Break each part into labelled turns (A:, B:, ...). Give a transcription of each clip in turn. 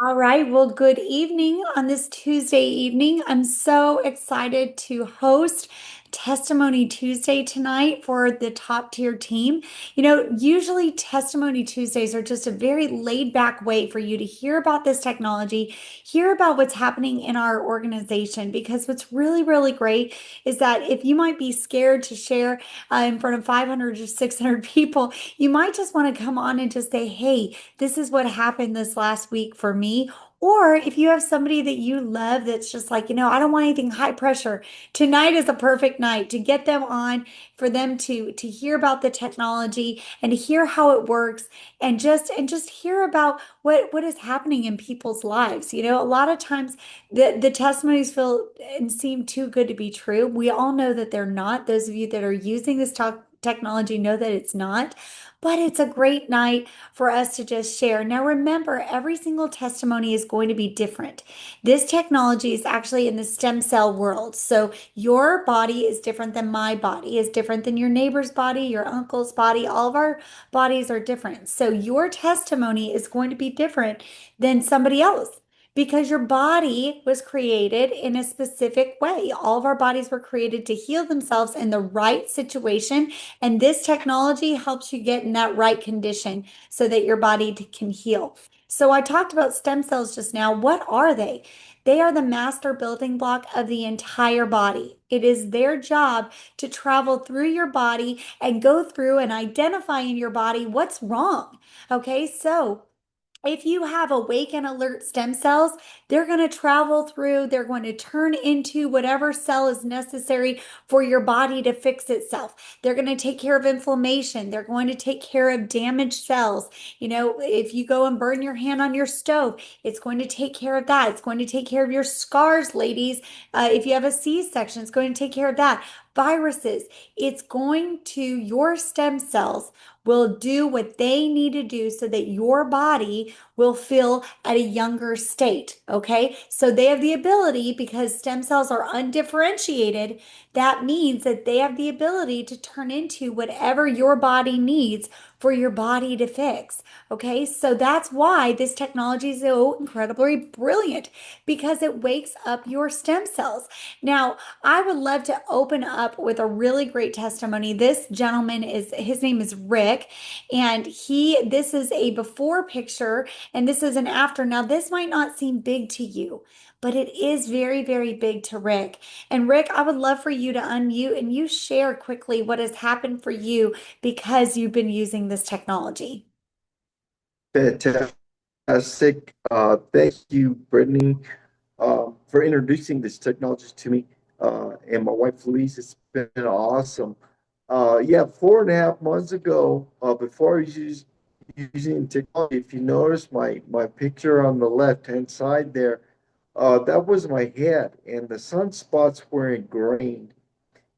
A: All right. Well, good evening on this Tuesday evening. I'm so excited to host Testimony Tuesday tonight for the top tier team. Usually Testimony Tuesdays are just a very laid back way for you to hear about this technology, hear about what's happening in our organization. Because what's really, really great is that if you might be scared to share in front of 500 or 600 people, you might just want to come on and just say, hey, this is what happened this last week for me. Or if you have somebody that you love that's just like, I don't want anything high pressure. Tonight is a perfect night to get them on for them to hear about the technology and to hear how it works and just hear about what is happening in people's lives. A lot of times the testimonies feel and seem too good to be true. We all know that they're not. Those of you that are using this technology know that it's not. But it's a great night for us to just share. Now, remember, every single testimony is going to be different. This technology is actually in the stem cell world. So, your body is different than my body, is different than your neighbor's body, your uncle's body. All of our bodies are different. So, your testimony is going to be different than somebody else. Because your body was created in a specific way. All of our bodies were created to heal themselves in the right situation, and this technology helps you get in that right condition so that your body can heal. So I talked about stem cells just now. What are they? They are the master building block of the entire body. It is their job to travel through your body and go through and identify in your body what's wrong. Okay, so if you have awake and alert stem cells, they're going to travel through, they're going to turn into whatever cell is necessary for your body to fix itself. They're going to take care of inflammation. They're going to take care of damaged cells. If you go and burn your hand on your stove, it's going to take care of that. It's going to take care of your scars, ladies. If you have a C-section, it's going to take care of that. Viruses, it's going to, your stem cells will do what they need to do so that your body will feel at a younger state. Okay. So they have the ability, because stem cells are undifferentiated, that means that they have the ability to turn into whatever your body needs for your body to fix. Okay. So that's why this technology is so incredibly brilliant, because it wakes up your stem cells. Now, I would love to open up with a really great testimony. This gentleman his name is Rick, and this is a before picture and this is an after. Now, this might not seem big to you, but it is very, very big to Rick. And Rick, I would love for you to unmute and you share quickly what has happened for you because you've been using this technology.
B: Fantastic. Thank you, Brittany, for introducing this technology to me. And my wife, Louise, it's been awesome. Yeah, 4.5 months ago, before I was using technology, if you notice my picture on the left-hand side there, that was my head, and the sunspots were ingrained.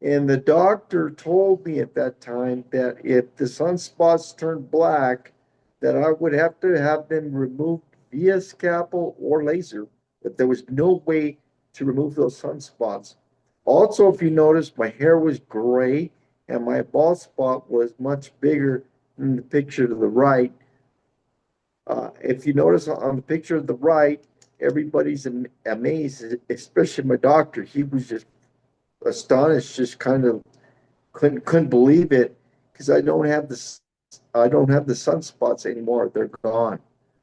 B: And the doctor told me at that time that if the sunspots turned black, that I would have to have them removed via scalpel or laser, but there was no way to remove those sunspots. Also, if you notice, my hair was gray and my bald spot was much bigger than the picture to the right. If you notice on the picture to the right, everybody's amazed, especially my doctor. He was just astonished, just kind of couldn't believe it because I don't have the sunspots anymore. They're gone.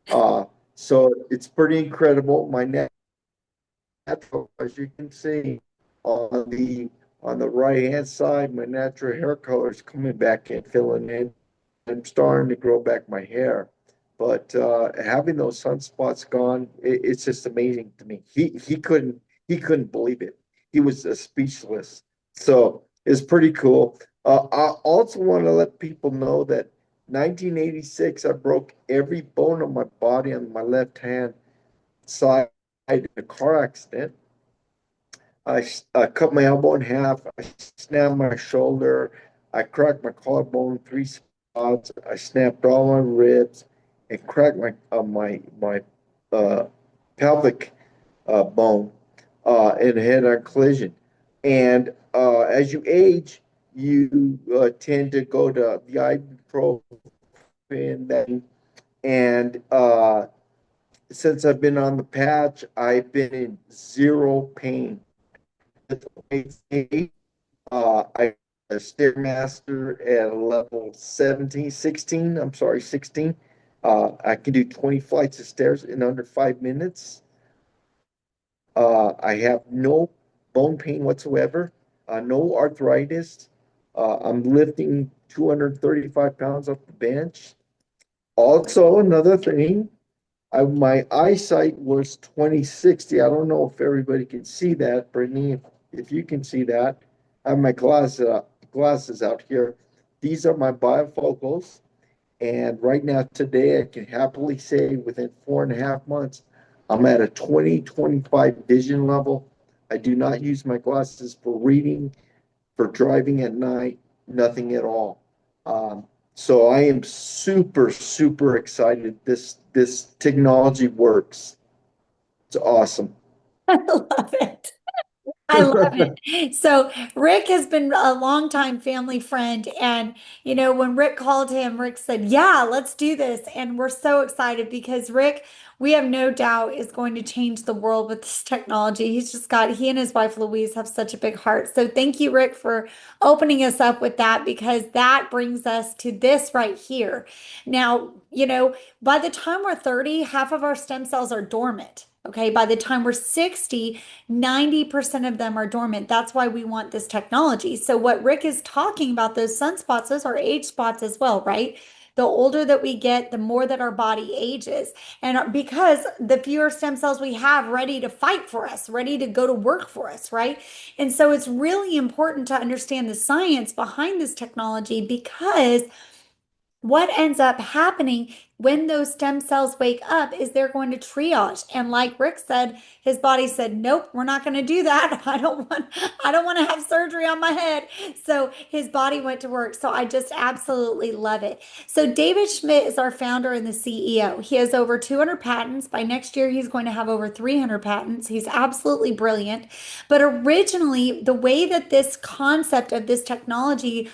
B: Uh, so it's pretty incredible. My natural, as you can see on the right hand side, my natural hair color is coming back and filling in. I'm starting to grow back my hair. But having those sunspots gone, it's just amazing to me. He couldn't believe it. He was speechless. So it's pretty cool. I also want to let people know that 1986, I broke every bone of my body on my left hand side in a car accident. I cut my elbow in half. I snapped my shoulder. I cracked my collarbone 3 spots. I snapped all my ribs and cracked my uh, pelvic bone in a head-on collision. And as you age, you tend to go to the ibuprofen, and since I've been on the patch, I've been in zero pain. I a Stairmaster at a level 17, 16. I'm sorry, 16. I can do 20 flights of stairs in under 5 minutes. I have no bone pain whatsoever, no arthritis. I'm lifting 235 pounds off the bench. Also, another thing, my eyesight was 20/60. I don't know if everybody can see that, Brittany, if you can see that. I have my glasses out here. These are my bifocals. And right now, today, I can happily say within 4.5 months, I'm at a 20/25 vision level. I do not use my glasses for reading, for driving at night, nothing at all. Um, so I am super, super excited. This technology works. It's awesome.
A: I love it. I love it. So Rick has been a longtime family friend. And, when Rick called him, Rick said, yeah, let's do this. And we're so excited because Rick, we have no doubt, is going to change the world with this technology. He and his wife Louise have such a big heart. So thank you, Rick, for opening us up with that because that brings us to this right here. Now, by the time we're 30, half of our stem cells are dormant. Okay, by the time we're 60, 90% of them are dormant. That's why we want this technology. So, what Rick is talking about, those sunspots, those are age spots as well, right? The older that we get, the more that our body ages. And because the fewer stem cells we have ready to fight for us, ready to go to work for us, right? And so, it's really important to understand the science behind this technology because what ends up happening when those stem cells wake up is they're going to triage. And like Rick said, his body said, nope, we're not going to do that. I don't want to have surgery on my head. So his body went to work. So I just absolutely love it. So David Schmidt is our founder and the CEO. He has over 200 patents. By next year, he's going to have over 300 patents. He's absolutely brilliant. But originally, the way that this concept of this technology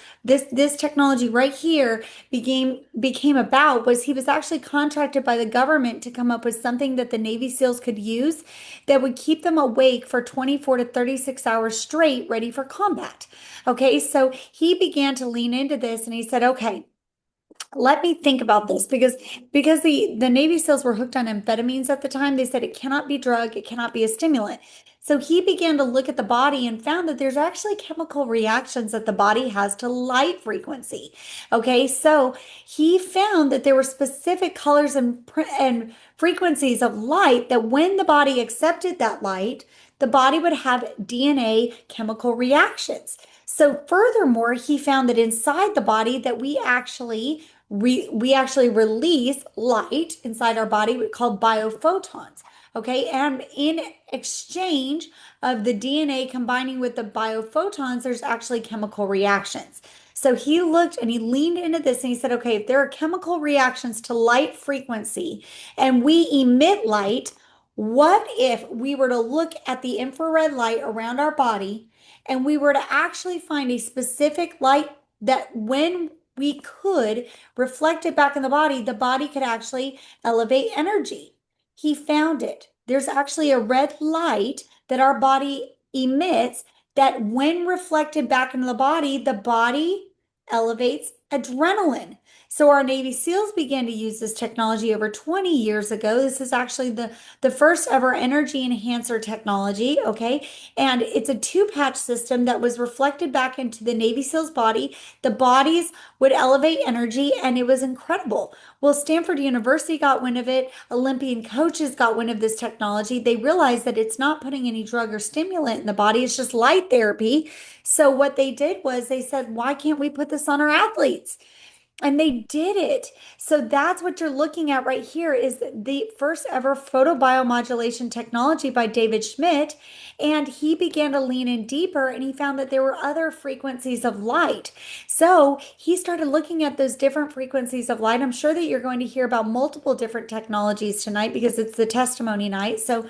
A: right here became about was he was actually contracted by the government to come up with something that the Navy SEALs could use that would keep them awake for 24 to 36 hours straight, ready for combat. Okay, so he began to lean into this and he said, okay, let me think about this because the Navy SEALs were hooked on amphetamines at the time. They said it cannot be drug, it cannot be a stimulant. So he began to look at the body and found that there's actually chemical reactions that the body has to light frequency. Okay, so he found that there were specific colors and frequencies of light that when the body accepted that light, the body would have DNA chemical reactions. So furthermore, he found that inside the body that we actually release light inside our body called biophotons. Okay, and in exchange of the DNA combining with the biophotons, there's actually chemical reactions. So he looked and he leaned into this and he said, okay, if there are chemical reactions to light frequency and we emit light, what if we were to look at the infrared light around our body and we were to actually find a specific light that when we could reflect it back in the body could actually elevate energy. He found it. There's actually a red light that our body emits that when reflected back into the body elevates adrenaline. So our Navy SEALs began to use this technology over 20 years ago. This is actually the first ever energy enhancer technology, okay? And it's a two-patch system that was reflected back into the Navy SEALs body. The bodies would elevate energy and it was incredible. Well, Stanford University got wind of it. Olympian coaches got wind of this technology. They realized that it's not putting any drug or stimulant in the body. It's just light therapy. So what they did was they said, why can't we put this on our athletes? And they did it. So that's what you're looking at right here is the first ever photobiomodulation technology by David Schmidt. And he began to lean in deeper and he found that there were other frequencies of light. So he started looking at those different frequencies of light. I'm sure that you're going to hear about multiple different technologies tonight because it's the testimony night. So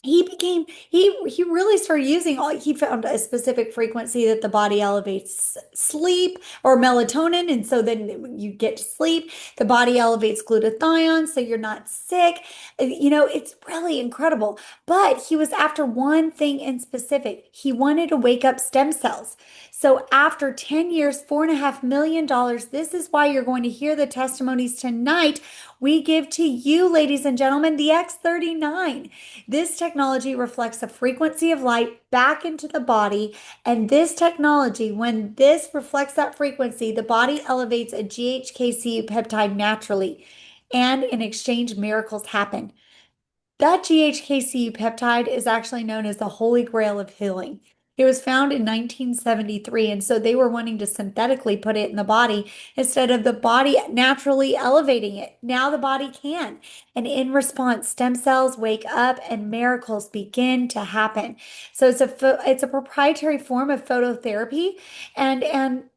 A: he really started using all he found a specific frequency that the body elevates sleep or melatonin, and so then you get to sleep. The body elevates glutathione so you're not sick. It's really incredible. But he was after one thing in specific. He wanted to wake up stem cells. So after 10 years, $4.5 million, this is why you're going to hear the testimonies tonight. We give to you, ladies and gentlemen, the X39. This technology reflects the frequency of light back into the body. And this technology, when this reflects that frequency, the body elevates a GHKCU peptide naturally. And in exchange, miracles happen. That GHKCU peptide is actually known as the Holy Grail of healing. It was found in 1973, and so they were wanting to synthetically put it in the body instead of the body naturally elevating it. Now the body can. And in response, stem cells wake up and miracles begin to happen. So it's a proprietary form of phototherapy, and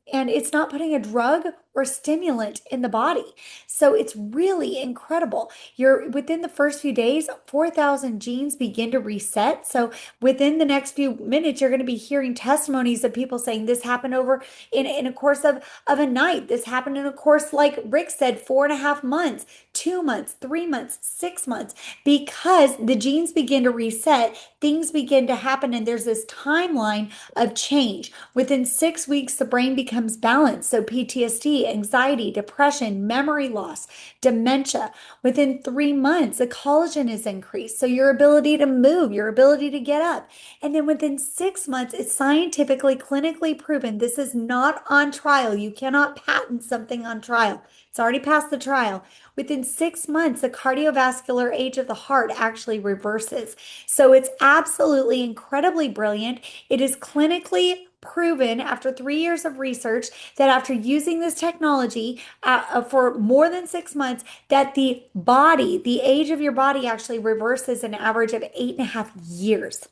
A: it's not putting a drug or stimulant in the body. So it's really incredible. You're within the first few days, 4,000 genes begin to reset. So within the next few minutes, you're going to be hearing testimonies of people saying this happened over in a course of a night. This happened in a course, like Rick said, 4.5 months, 2 months, 3 months, 6 months, because the genes begin to reset, things begin to happen, and there's this timeline of change. Within 6 weeks, the brain becomes balanced. So PTSD, anxiety, depression, memory loss, dementia. Within 3 months, the collagen is increased. So your ability to move, your ability to get up. And then within 6 months, it's scientifically, clinically proven. This is not on trial. You cannot patent something on trial. It's already past the trial. Within 6 months, the cardiovascular age of the heart actually reverses. So it's absolutely incredibly brilliant. It is clinically proven after 3 years of research that after using this technology for more than 6 months, that the age of your body actually reverses an average of 8.5 years.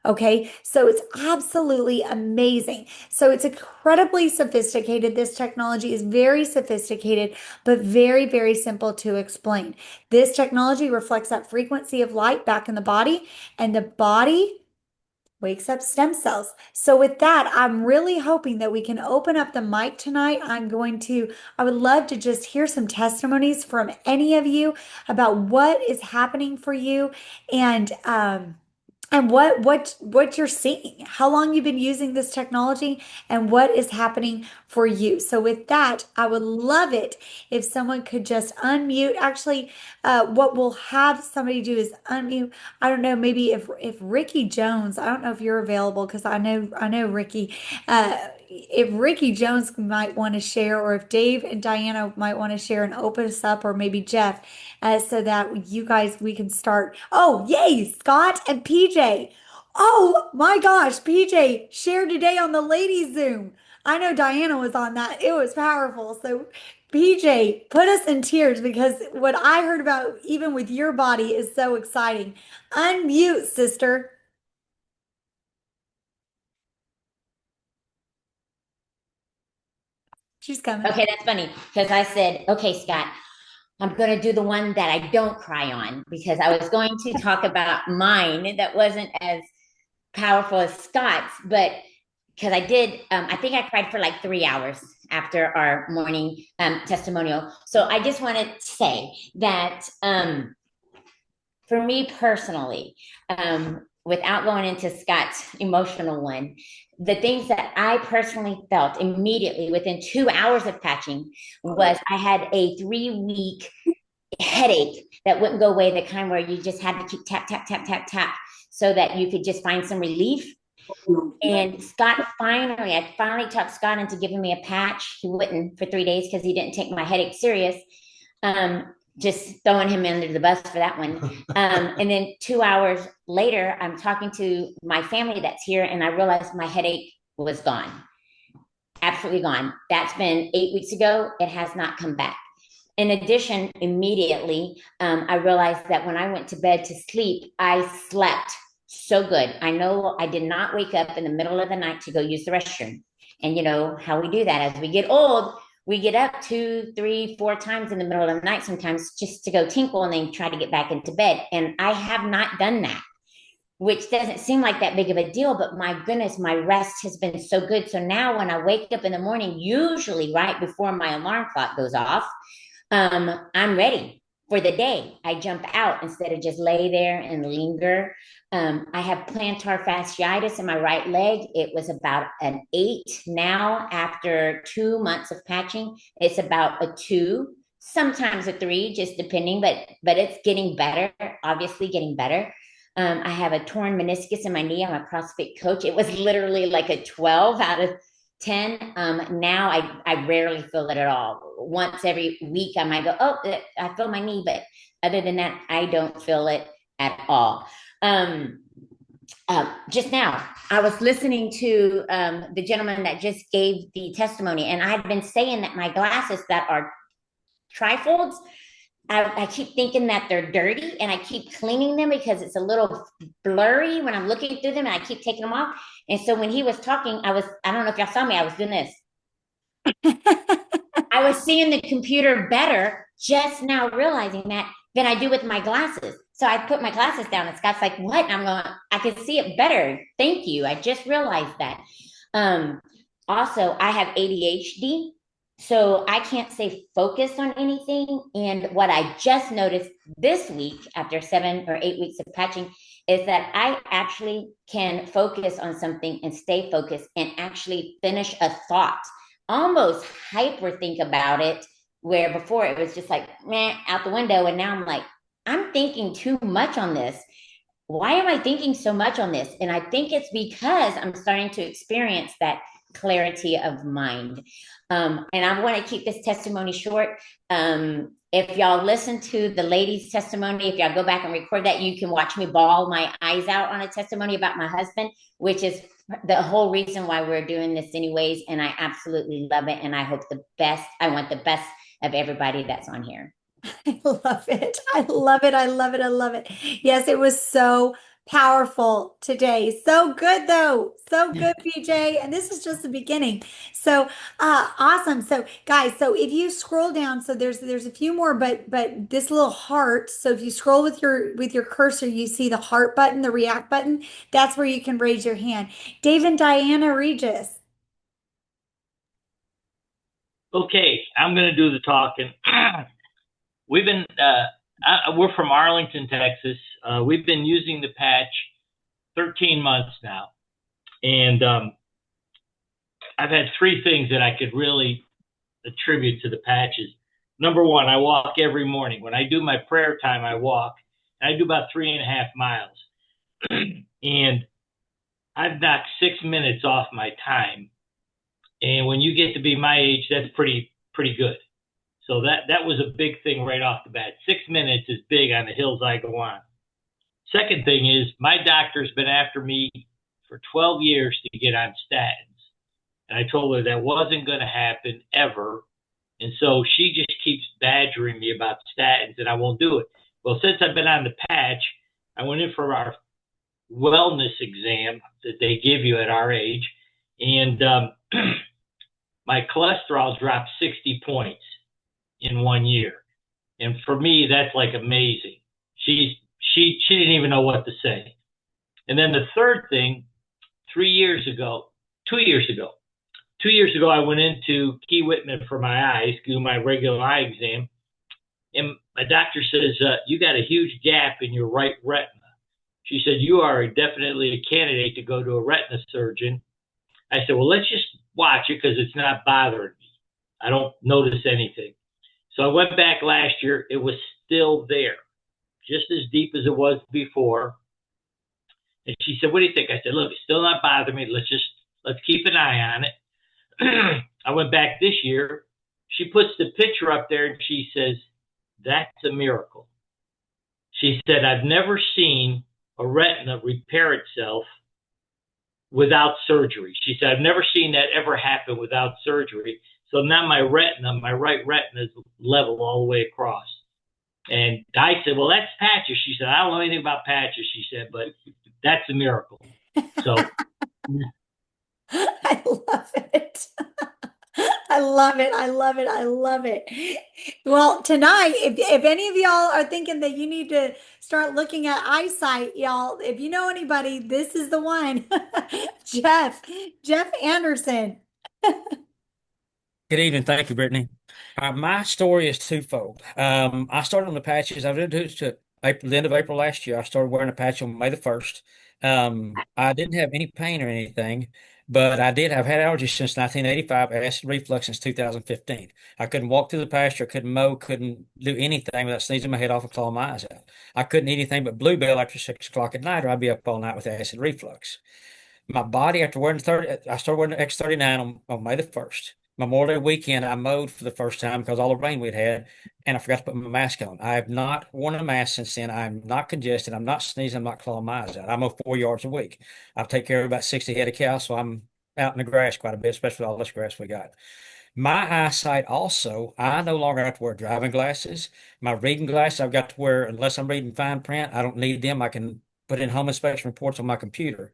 A: Okay, so it's absolutely amazing. So it's incredibly sophisticated. This technology is very sophisticated, but very, very simple to explain. This technology reflects that frequency of light back in the body, and the body wakes up stem cells. So with that, I'm really hoping that we can open up the mic tonight. I would love to just hear some testimonies from any of you about what is happening for you, and what you're seeing, how long you've been using this technology, and what is happening for you. So with that, I would love it if someone could just unmute. Actually, what we'll have somebody do is unmute. I don't know, maybe if Ricky Jones, I don't know if you're available, because I know Ricky. If Ricky Jones might want to share, or if Dave and Diana might want to share and open us up, or maybe Jeff, so that you guys, we can start. Oh, yay, Scott and PJ. Oh my gosh, PJ shared today on the ladies Zoom. I know Diana was on that. It was powerful. So PJ, put us in tears, because what I heard about even with your body is so exciting. Unmute, sister. She's coming.
C: Okay, that's funny because I said, okay, Scott, I'm going to do the one that I don't cry on because I was going to talk about mine that wasn't as powerful as Scott's, but because I did, I think I cried for like 3 hours after our morning testimonial. So I just want to say that for me personally, without going into Scott's emotional one, the things that I personally felt immediately within 2 hours of patching was I had a 3 week headache that wouldn't go away, the kind where you just had to keep tap, tap, tap, tap, tap, so that you could just find some relief. And I finally talked Scott into giving me a patch. He wouldn't for 3 days because he didn't take my headache serious. Just throwing him under the bus for that one. And then 2 hours later, I'm talking to my family that's here, and I realized my headache was gone. Absolutely gone. That's been 8 weeks ago. It has not come back. In addition, immediately, I realized that when I went to bed to sleep, I slept so good. I know I did not wake up in the middle of the night to go use the restroom. And you know how we do that as we get old. We get up 2, 3, 4 times in the middle of the night sometimes just to go tinkle and then try to get back into bed. And I have not done that. which doesn't seem like that big of a deal, but my goodness, my rest has been so good. So now when I wake up in the morning, usually right before my alarm clock goes off, I'm ready for the day. I jump out instead of just lay there and linger. I have plantar fasciitis in my right leg. It was about an 8 now after 2 months of patching. It's about a 2, sometimes a 3, just depending, but it's getting better, obviously getting better. I have a torn meniscus in my knee. I'm a CrossFit coach. It was literally like a 12 out of 10. Now I rarely feel it at all. Once every week, I might go, oh, I feel my knee. But other than that, I don't feel it at all. Just now, I was listening to the gentleman that just gave the testimony, and I've been saying that my glasses that are trifolds, I keep thinking that they're dirty, and I keep cleaning them because it's a little blurry when I'm looking through them, and I keep taking them off. And so when he was talking, I don't know if y'all saw me, I was doing this. I was seeing the computer better just now realizing that than I do with my glasses. So I put my glasses down, and Scott's like, what? And I'm going, I can see it better. Thank you. I just realized that. Um, Also, I have ADHD. So I can't stay focused on anything. And what I just noticed this week, after 7 or 8 weeks of patching, is that I actually can focus on something and stay focused and actually finish a thought, almost hyper think about it, where before it was just like, meh, out the window. And now I'm like, I'm thinking too much on this. Why am I thinking so much on this? And I think it's because I'm starting to experience that clarity of mind. And I want to keep this testimony short. If y'all listen to the lady's testimony, if y'all go back and record that, you can watch me bawl my eyes out on a testimony about my husband, which is the whole reason why we're doing this anyways. And I absolutely love it. And I hope the best, I want the best of everybody that's on here.
A: I love it. I love it. I love it. I love it. Yes, it was so powerful today. So good though. So good, PJ. And this is just the beginning. So awesome. So guys, so if you scroll down, so there's a few more, but this little heart. So if you scroll with your cursor, you see the heart button, the react button. That's where you can raise your hand. Dave and Diana Regis.
D: Okay, I'm going to do the talking. We've been, we're from Arlington, Texas. We've been using the patch 13 months now. And I've had 3 things that I could really attribute to the patches. Number one, I walk every morning. When I do my prayer time, I walk. And I do about 3.5 miles. And I've knocked 6 minutes off my time. And when you get to be my age, that's pretty good. So that was a big thing right off the bat. 6 minutes is big on the hills I go on. Second thing is my doctor's been after me for 12 years to get on statins. And I told her that wasn't going to happen ever. And so she just keeps badgering me about statins, and I won't do it. Well, since I've been on the patch, I went in for our wellness exam that they give you at our age. And my cholesterol dropped 60 points in 1 year. And for me, that's like amazing. She didn't even know what to say. And then the third thing, 2 years ago, I went into Key Whitman for my eyes, do my regular eye exam. And my doctor says, you got a huge gap in your right retina. She said, you are definitely a candidate to go to a retina surgeon. I said, well, let's just watch it because it's not bothering me. I don't notice anything. So I went back last year. It was still there, just as deep as it was before. And she said, what do you think? I said, look, it's still not bothering me. Let's keep an eye on it. I went back this year. She puts the picture up there and she says, that's a miracle. She said, I've never seen a retina repair itself without surgery. She said, I've never seen that ever happen without surgery. So now my right retina is level all the way across. And I said, well, that's patches. She said, I don't know anything about patches, she said, but that's a miracle. So
A: I love it. I love it. I love it. I love it. Well, tonight, if any of y'all are thinking that you need to start looking at eyesight, y'all, if you know anybody, this is the one. Jeff, Jeff Anderson.
E: Good evening. Thank you, Brittany. My story is twofold. I started on the patches. I did it to April, the end of April last year. I started wearing a patch on May the 1st. I didn't have any pain or anything, but I've had allergies since 1985, acid reflux since 2015. I couldn't walk through the pasture, couldn't mow, couldn't do anything without sneezing my head off and clawing my eyes out. I couldn't eat anything but Bluebell after 6 o'clock at night, or I'd be up all night with acid reflux. My body after wearing 30, I started wearing the X39 on May the 1st. Memorial Day weekend, I mowed for the first time because all the rain we'd had, and I forgot to put my mask on. I have not worn a mask since then. I'm not congested. I'm not sneezing. I'm not clawing my eyes out. I mow 4 yards a week. I take care of about 60 head of cows, so I'm out in the grass quite a bit, especially with all this grass we got. My eyesight also, I no longer have to wear driving glasses. My reading glasses, I've got to wear, unless I'm reading fine print, I don't need them. I can put in home inspection reports on my computer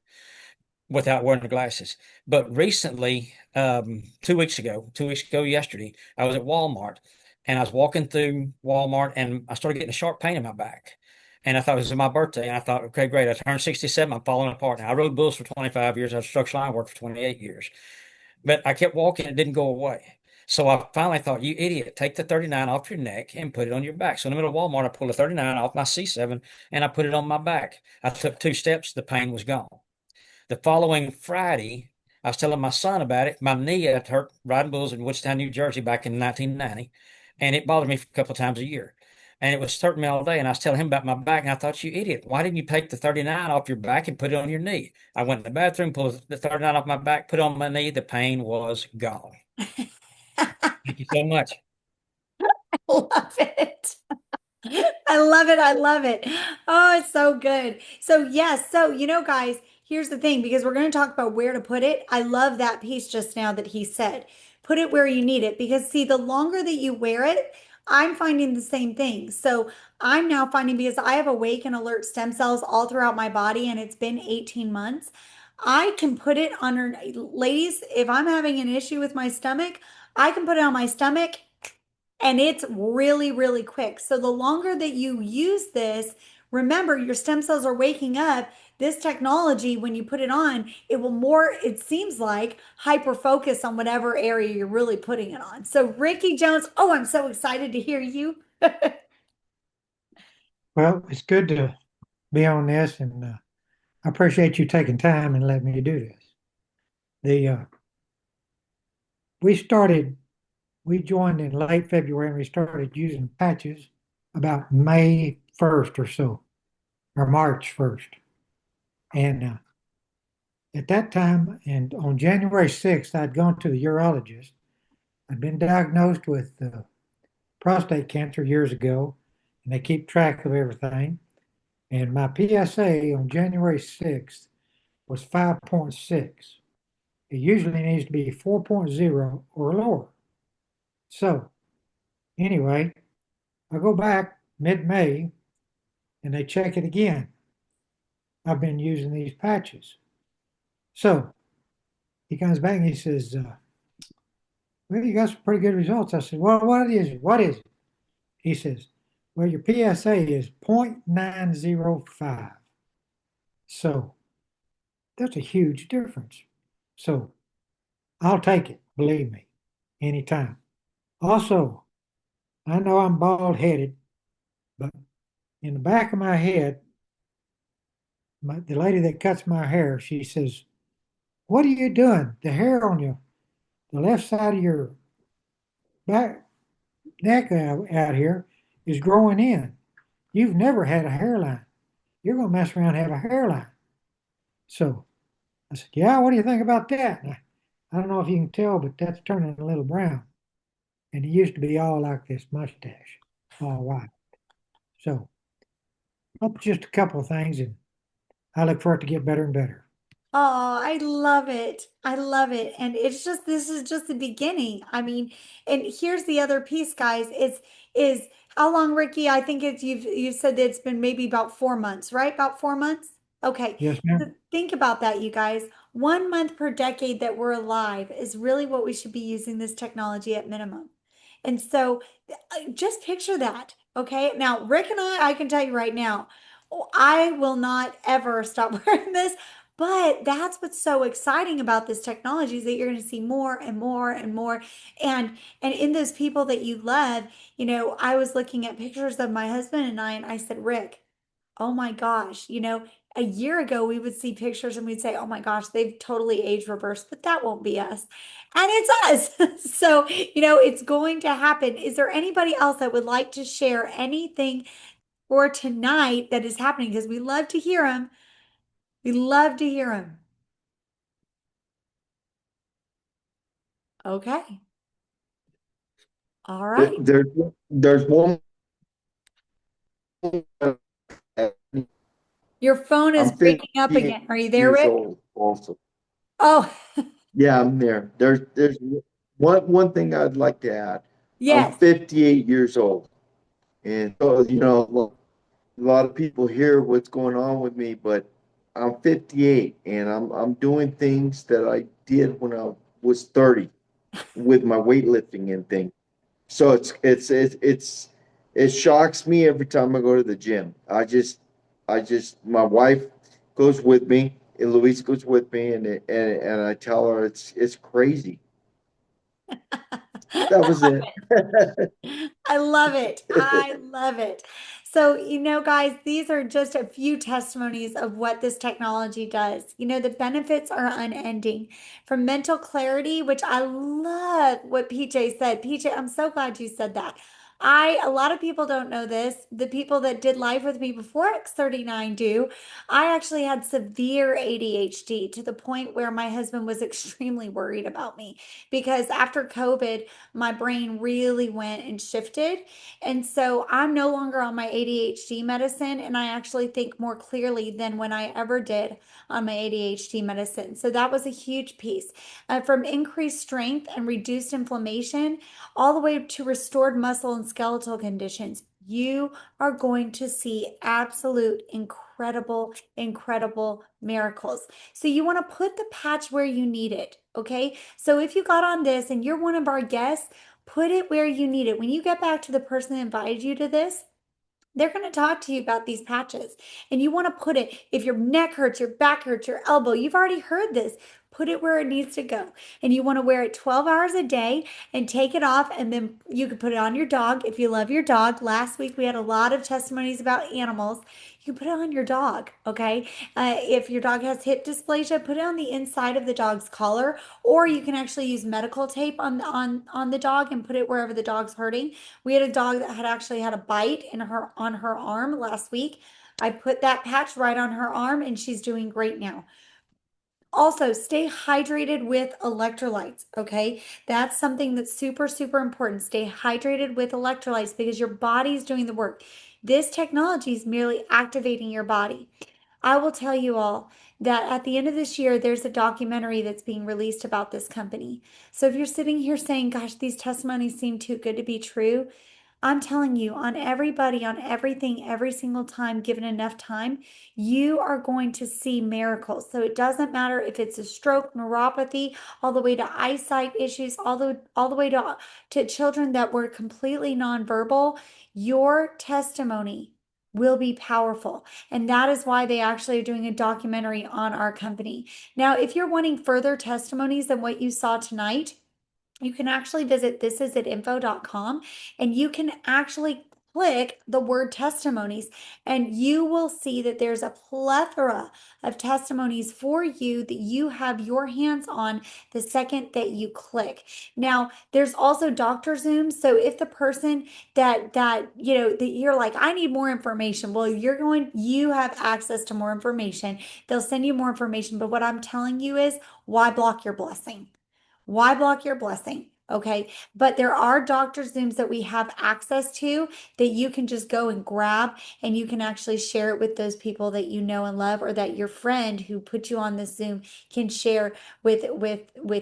E: without wearing the glasses. But recently, 2 weeks ago, yesterday, I was at Walmart and I was walking through Walmart and I started getting a sharp pain in my back. And I thought it was my birthday. And I thought, okay, great. I turned 67. I'm falling apart. Now, I rode bulls for 25 years. I was structural line work for 28 years. But I kept walking. It didn't go away. So I finally thought, you idiot, take the 39 off your neck and put it on your back. So in the middle of Walmart, I pulled a 39 off my C7 and I put it on my back. I took 2 steps. The pain was gone. The following Friday, I was telling my son about it. My knee had hurt riding bulls in Woodstown, New Jersey back in 1990, and it bothered me a couple of times a year. And it was hurting me all day. And I was telling him about my back, and I thought, you idiot, why didn't you take the 39 off your back and put it on your knee? I went in the bathroom, pulled the 39 off my back, put it on my knee. The pain was gone. Thank you so much.
A: Love it. I love it. I love it. Oh, it's so good. So, yes. So, guys, here's the thing because we're going to talk about where to put it. I love that piece just now that he said, put it where you need it. Because, see, the longer that you wear it, I'm finding the same thing. So, I'm now finding because I have awake and alert stem cells all throughout my body, and it's been 18 months. I can put it on, ladies, if I'm having an issue with my stomach, I can put it on my stomach and it's really, really quick. So the longer that you use this, remember your stem cells are waking up. This technology, when you put it on, it will more, it seems like, hyper focus on whatever area you're really putting it on. So, Ricky Jones, oh, I'm so excited to hear you.
F: Well, it's good to be on this, and I appreciate you taking time and letting me do this. The we started, we joined in late February, and we started using patches about May 1st or so, or March 1st. And at that time, and on January 6th, I'd gone to the urologist. I'd been diagnosed with prostate cancer years ago, and they keep track of everything. And my PSA on January 6th was 5.6. It usually needs to be 4.0 or lower. So, anyway, I go back mid-May and they check it again. I've been using these patches. So, he comes back and he says, well, you got some pretty good results. I said, well, what is it? What is it? He says, well, your PSA is 0.905. So, that's a huge difference. So, I'll take it, believe me, anytime. Also, I know I'm bald headed, but in the back of my head, the lady that cuts my hair, she says, what are you doing? The hair on the left side of your back neck out here is growing in. You've never had a hairline. You're going to mess around and have a hairline. So I said, yeah, what do you think about that? And I don't know if you can tell, but that's turning a little brown. And it used to be all like this mustache, all white. So up just a couple of things, and I look for it to get better and better.
A: Oh, I love it. I love it. And it's just this is just the beginning. I mean, and here's the other piece, guys. Is how long, Ricky? I think it's you've said that it's been maybe about 4 months, right? About 4 months? Okay,
F: Yes,
A: so
F: ma'am.
A: think about that, you guys. 1 month per decade that we're alive is really what we should be using this technology at minimum. And so just picture that. Okay. Now, Rick and I can tell you right now, I will not ever stop wearing this. But that's what's so exciting about this technology is that you're going to see more and more and more. And in those people that you love, I was looking at pictures of my husband and I said, Rick, oh my gosh, a year ago we would see pictures and we'd say, oh my gosh, they've totally age reversed, but that won't be us. And it's us. So, it's going to happen. Is there anybody else that would like to share anything for tonight that is happening? Because we love to hear them. We love to hear them. Okay. All
B: There-
A: right.
B: There's there's one.
A: Your phone is
B: I'm
A: breaking up
B: 58
A: again. Are you there,
B: years
A: Rick?
B: old also.
A: Oh,
B: Yeah, I'm there. There's one thing I'd like to add. I'm
A: yes.
B: 58 years old. And so, a lot of people hear what's going on with me, but I'm 58 and I'm doing things that I did when I was 30 with my weightlifting and things. So it shocks me every time I go to the gym. My wife goes with me, and Louise goes with me, and I tell her it's crazy. That was it.
A: I love it. I love it. So, guys, these are just a few testimonies of what this technology does. The benefits are unending. From mental clarity, which I love what PJ said. PJ, I'm so glad you said that. A lot of people don't know this. The people that did live with me before X39 do. I actually had severe ADHD to the point where my husband was extremely worried about me because after COVID, my brain really went and shifted. And so I'm no longer on my ADHD medicine, and I actually think more clearly than when I ever did on my ADHD medicine. So that was a huge piece. From increased strength and reduced inflammation, all the way to restored muscle and skeletal conditions. You are going to see absolute incredible miracles. So you want to put the patch where you need it. Okay. So if you got on this and you're one of our guests, put it where you need it. When you get back to the person that invited you to this, they're going to talk to you about these patches. And you want to put it, if your neck hurts, your back hurts, your elbow, you've already heard this, put it where it needs to go. And you want to wear it 12 hours a day and take it off. And then you can put it on your dog if you love your dog. Last week we had a lot of testimonies about animals. You can put it on your dog, okay? If your dog has hip dysplasia, put it on the inside of the dog's collar, or you can actually use medical tape on the dog and put it wherever the dog's hurting. We had a dog that had actually had a bite in her on her arm last week. I put that patch right on her arm and she's doing great now. Also, stay hydrated with electrolytes, okay? That's something that's super important. Stay hydrated with electrolytes because your body is doing the work. This technology is merely activating your body. I will tell you all that at the end of this year, there's a documentary that's being released about this company. So if you're sitting here saying, gosh, these testimonies seem too good to be true, I'm telling you, on everybody, on everything, every single time, given enough time, you are going to see miracles. So it doesn't matter if it's a stroke, neuropathy, all the way to eyesight issues, all the way to children that were completely nonverbal. Your testimony will be powerful. And that is why they actually are doing a documentary on our company. Now, if you're wanting further testimonies than what you saw tonight, you can actually visit thisisatinfo.com and you can actually click the word testimonies and you will see that there's a plethora of testimonies for you that you have your hands on the second that you click. Now, there's also doctor Zooms. So if the person that you're like, I need more information, well, you have access to more information. They'll send you more information. But what I'm telling you is why block your blessing? Why block your blessing? Okay. But there are doctor Zooms that we have access to that you can just go and grab and you can actually share it with those people that you know and love or that your friend who put you on this Zoom can share with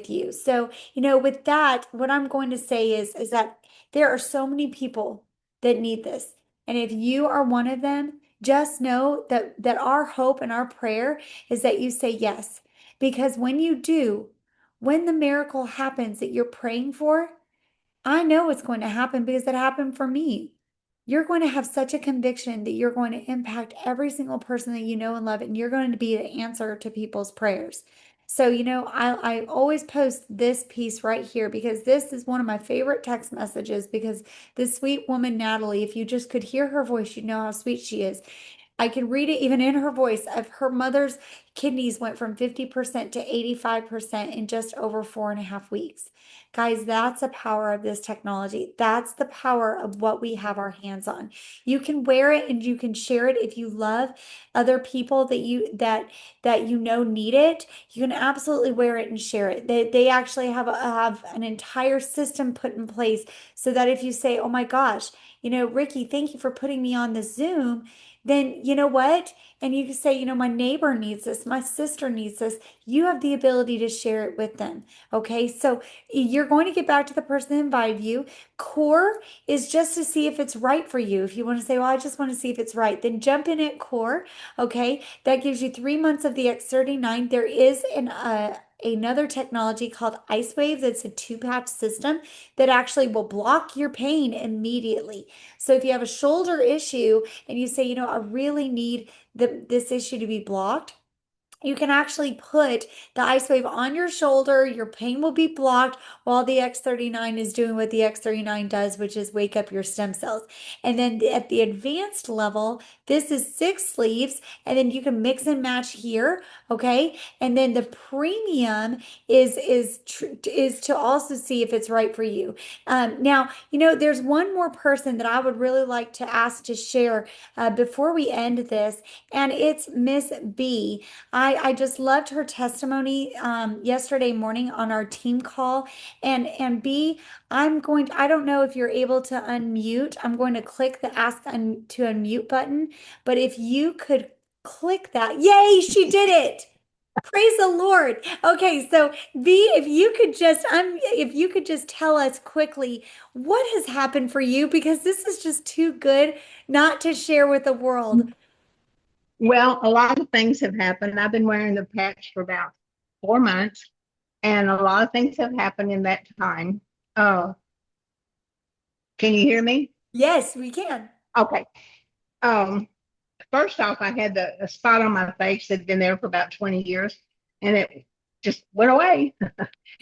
A: you. So, with that, what I'm going to say is that there are so many people that need this. And if you are one of them, just know that our hope and our prayer is that you say yes. Because when you do, when the miracle happens that you're praying for, I know it's going to happen because it happened for me. You're going to have such a conviction that you're going to impact every single person that you know and love, and you're going to be the answer to people's prayers. So, I always post this piece right here because this is one of my favorite text messages because this sweet woman, Natalie, if you just could hear her voice, you'd know how sweet she is. I can read it even in her voice of her mother's kidneys went from 50% to 85% in just over 4.5 weeks. Guys, that's the power of this technology. That's the power of what we have our hands on. You can wear it and you can share it if you love other people that you know need it. You can absolutely wear it and share it. They actually have an entire system put in place so that if you say, "Oh my gosh, Ricky, thank you for putting me on the Zoom," then you know what? And you can say, my neighbor needs this, my sister needs this. You have the ability to share it with them. Okay. So you're going to get back to the person that invited you. Core is just to see if it's right for you. If you want to say, well, I just want to see if it's right, then jump in at core. Okay. That gives you 3 months of the X39. There is another technology called Ice Wave that's a two-patch system that actually will block your pain immediately. So if you have a shoulder issue and you say, I really need this issue to be blocked, you can actually put the ice wave on your shoulder. Your pain will be blocked while the X39 is doing what the X39 does, which is wake up your stem cells. And then at the advanced level, this is 6 sleeves, and then you can mix and match here, okay? And then the premium is to also see if it's right for you. Now, there's one more person that I would really like to ask to share before we end this, and it's Miss B. I just loved her testimony yesterday morning on our team call. And B, I don't know if you're able to unmute. I'm going to click the to unmute button, but if you could click that. Yay, she did it. Praise the Lord. Okay, so B, if you could just tell us quickly what has happened for you because this is just too good not to share with the world.
G: Well, a lot of things have happened. I've been wearing the patch for about 4 months, and a lot of things have happened in that time. Can you hear me?
A: Yes, we can.
G: Okay. Um, First off, I had a spot on my face that had been there for about 20 years, and it just went away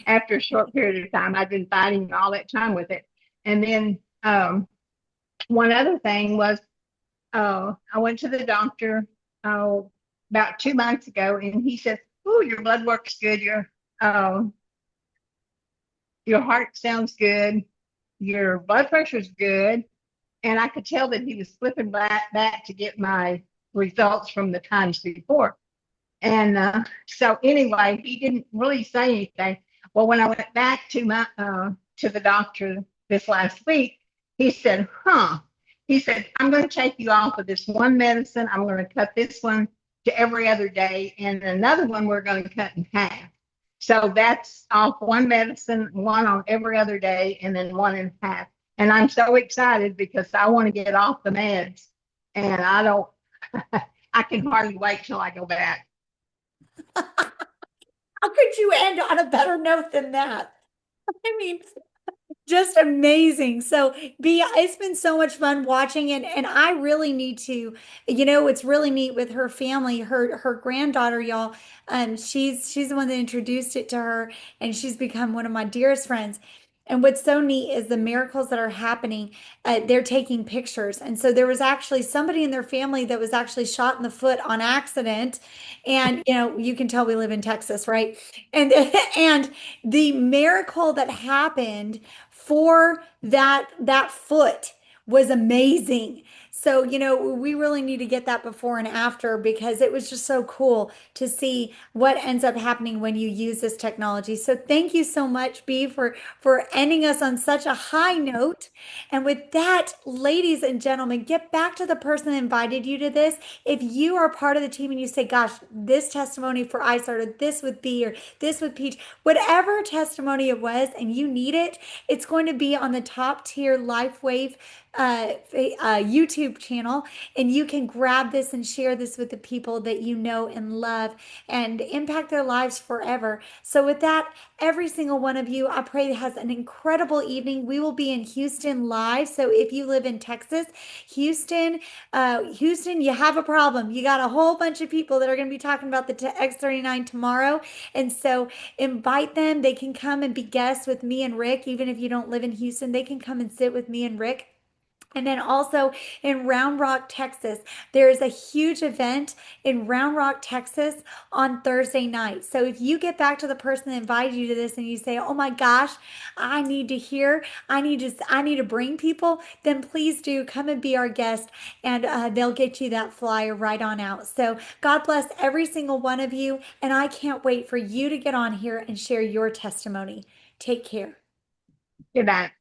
G: after a short period of time. I'd been fighting all that time with it. And then one other thing was I went to the doctor about 2 months ago, and he said, "Oh, your blood work's good. Your heart sounds good. Your blood pressure's good." And I could tell that he was flipping back to get my results from the times before. And so anyway, he didn't really say anything. Well, when I went back to the doctor this last week, he said, He said, "I'm going to take you off of this one medicine. I'm going to cut this one to every other day, and another one we're going to cut in half." So that's off one medicine, one on every other day, and then one in half. And I'm so excited because I want to get off the meds, and I don't, I can hardly wait till I go back.
A: How could you end on a better note than that? I mean, just amazing. So, B, it's been so much fun watching it, and I really need to, it's really neat with her family, her granddaughter, y'all. She's the one that introduced it to her, and she's become one of my dearest friends. And what's so neat is the miracles that are happening. They're taking pictures, and so there was actually somebody in their family that was actually shot in the foot on accident, and you can tell we live in Texas, right? And and the miracle that happened for that foot was amazing. So, we really need to get that before and after because it was just so cool to see what ends up happening when you use this technology. So thank you so much, B, for ending us on such a high note. And with that, ladies and gentlemen, get back to the person that invited you to this. If you are part of the team and you say, gosh, this testimony for iStart or this with B or this with Peach, whatever testimony it was and you need it, it's going to be on the top tier LifeWave YouTube channel, and you can grab this and share this with the people that you know and love and impact their lives forever. So, with that, every single one of you, I pray has an incredible evening. We will be in Houston live. So, if you live in Texas, Houston, Houston, you have a problem. You got a whole bunch of people that are going to be talking about the X39 tomorrow. And so invite them. They can come and be guests with me and Rick. Even if you don't live in Houston, they can come and sit with me and Rick. And then also in Round Rock, Texas, there is a huge event in Round Rock, Texas on Thursday night. So if you get back to the person that invited you to this and you say, "Oh my gosh, I need to hear, I need to bring people," then please do come and be our guest, and they'll get you that flyer right on out. So God bless every single one of you, and I can't wait for you to get on here and share your testimony. Take care.
G: Good night.